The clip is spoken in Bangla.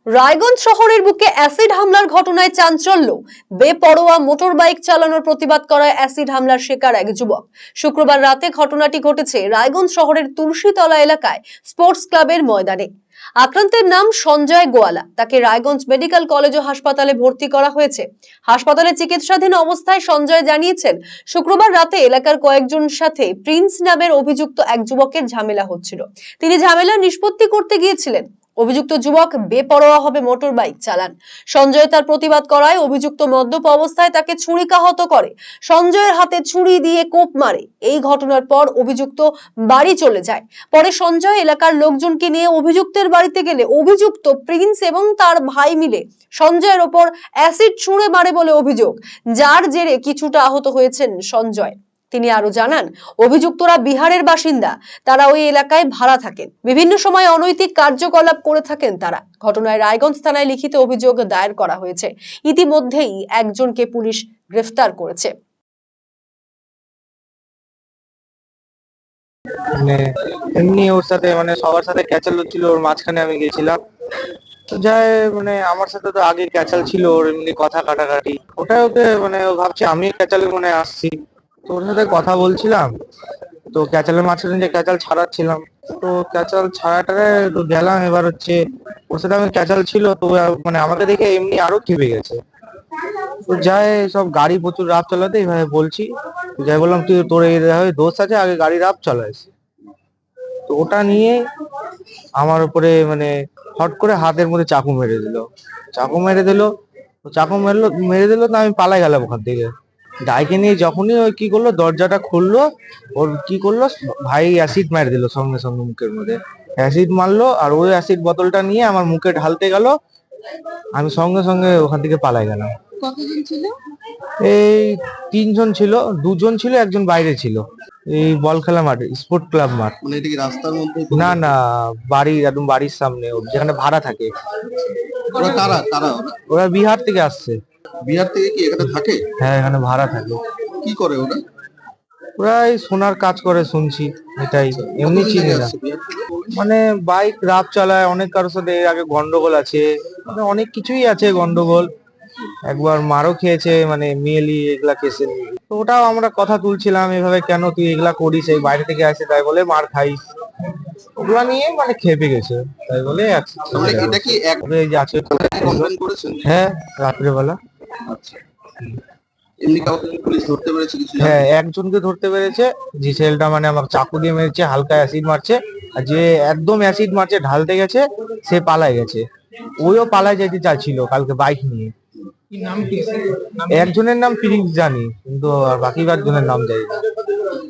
রায়গঞ্জ শহরের বুকে অ্যাসিড হামলার ঘটনায় চাঞ্চল্য। বেপরোয়া মোটর বাইক চালানোর প্রতিবাদ করায় অ্যাসিড হামলার শিকার এক যুবক। শুক্রবার রাতে ঘটনাটি ঘটেছে রায়গঞ্জ শহরের তুলসীতলা এলাকায় স্পোর্টস ক্লাবের ময়দানে। আক্রান্তের নাম সঞ্জয় গোয়ালা। তাকে রায়গঞ্জ মেডিকেল কলেজ ও হাসপাতালে ভর্তি করা হয়েছে। হাসপাতালে চিকিৎসাধীন অবস্থায় সঞ্জয় জানিয়েছেন, শুক্রবার রাতে এলাকার কয়েকজনের সাথে প্রিন্স নামের অভিযুক্ত এক যুবকের ঝামেলা হচ্ছিল। তিনি ঝামেলা নিষ্পত্তি করতে গিয়েছিলেন। অভিযুক্ত যুবক বেপরোয়াভাবে মোটর বাইক চালান। সঞ্জয় তার প্রতিবাদ করায় অভিযুক্ত মদ্যপ অবস্থায় তাকে ছুরিকাহত করে। সঞ্জয়ের হাতে ছুরি দিয়ে কোপ মারে। এই ঘটনার পর অভিযুক্ত বাড়ি চলে যায়। পরে সঞ্জয় এলাকার লোকজনকে নিয়ে অভিযুক্তের বাড়িতে গেলে অভিযুক্ত প্রিন্স এবং তার ভাই মিলে সঞ্জয়ের ওপর অ্যাসিড ছুঁড়ে মারে বলে অভিযোগ, যার জেরে কিছুটা আহত হয়েছেন সঞ্জয়। তিনি আরো জানান, অভিযুক্তরা বিহারের বাসিন্দা। তারা ওই এলাকায় ভাড়া থাকেন। বিভিন্ন সময় অনৈতিক কার্যকলাপ করে থাকেন তারা। ঘটনায় রায়গঞ্জ থানায় লিখিত অভিযোগ দায়ের করা হয়েছে। ইতিমধ্যেই একজনকে পুলিশ গ্রেফতার করেছে। এমনি ওর সাথে সবার সাথে ক্যাচাল হচ্ছিল, ওর মাঝখানে আমি গেছিলাম। তো যাই আমার সাথে তো আগে ক্যাচাল ছিল, ওর এমনি কথা কাটাকাটি, ওটাই ওকে ও ভাবছে আমি ক্যাচালে আসছি। তো ওর সাথে কথা বলছিলাম, তো ক্যাচালের মাঝখানে যে ক্যাচাল ছাড়াচ্ছিলাম, তো ক্যাচাল ছাড়াটারে তো গেলাম। এবার ওর সাথে আমি ক্যাচাল ছিল, তো আমাকে দেখে এমনি আরো খেপে গেছে। তো যাই সব গাড়ি প্রচুর রাফ চালাতে এইভাবে বলছি, যাই বললাম তুই তোর এই দোষ আছে, আগে গাড়ি রাফ চালাইস। তো ওটা নিয়ে আমার উপরে হট করে হাতের মধ্যে চাকু মেরে দিল। মেরে দিল তো আমি পালাই গেলাম ওখান থেকে। ডাইকে নিয়ে যখনই ওই কি করলো, দরজাটা খুললো, ওর কি করলো, ভাই অ্যাসিড মেরে দিল সঙ্গে সঙ্গে মুখের মধ্যে। অ্যাসিড মারলো, আর ওই অ্যাসিড বোতলটা নিয়ে আমার মুখে ঢালতে গেল। আমি সঙ্গে সঙ্গে ওখান থেকে পালাই গেলাম। কতজন ছিল? এই 3জন ছিল, 2জন ছিল, একজন বাইরে ছিল। এই বল খেলা মাঠ, স্পোর্ট ক্লাব মাঠ। এটা কি রাস্তার মধ্যে? না না, একদম বাড়ির সামনে, যেখানে ভাড়া থাকে। ওরা কারা কারা? ওরা বিহার থেকে আসছে। বিহার থেকে কি এখানে থাকে? হ্যাঁ, এখানে ভাড়া থাকে। কি করে ওরা? ওরা এই সোনার কাজ করে শুনছি, এটাই। এমনি চিনি না। বাইক রাফ চালায়, অনেক কারোর সাথে এর আগে গন্ডগোল আছে, অনেক কিছুই আছে গন্ডগোল। একবার মারও খেয়েছে, মেয়েলি এগুলা কেসে নিয়ে। তো ওটাও আমরা কথা তুলছিলাম, এভাবে কেন তুই এগুলা করিস, এই বাইরে থেকে আসে তাই বলে মার খাইস। ওগুলা নিয়ে খেপে গেছে, তাই বলে এটা কি এই যে আছে। কমপ্লেইন করেছেন? হ্যাঁ, রাত্রেবেলা। আচ্ছা, এমনি কাউকে পুলিশ ধরতে পেরেছে কিছু? হ্যাঁ, একজনকে ধরতে পেরেছে। যে ছেলেটা আমাকে চাকু দিয়ে মেরেছে, হালকা অ্যাসিড মারছে, আর যে একদম অ্যাসিড মারছে ঢালতে গেছে, সে পালায় গেছে। ওইও পালায় যেতে চাচ্ছিল কালকে বাইক নিয়ে। একজনের নাম প্রিন্স জানি, কিন্তু আর বাকি একজনের নাম জানি না।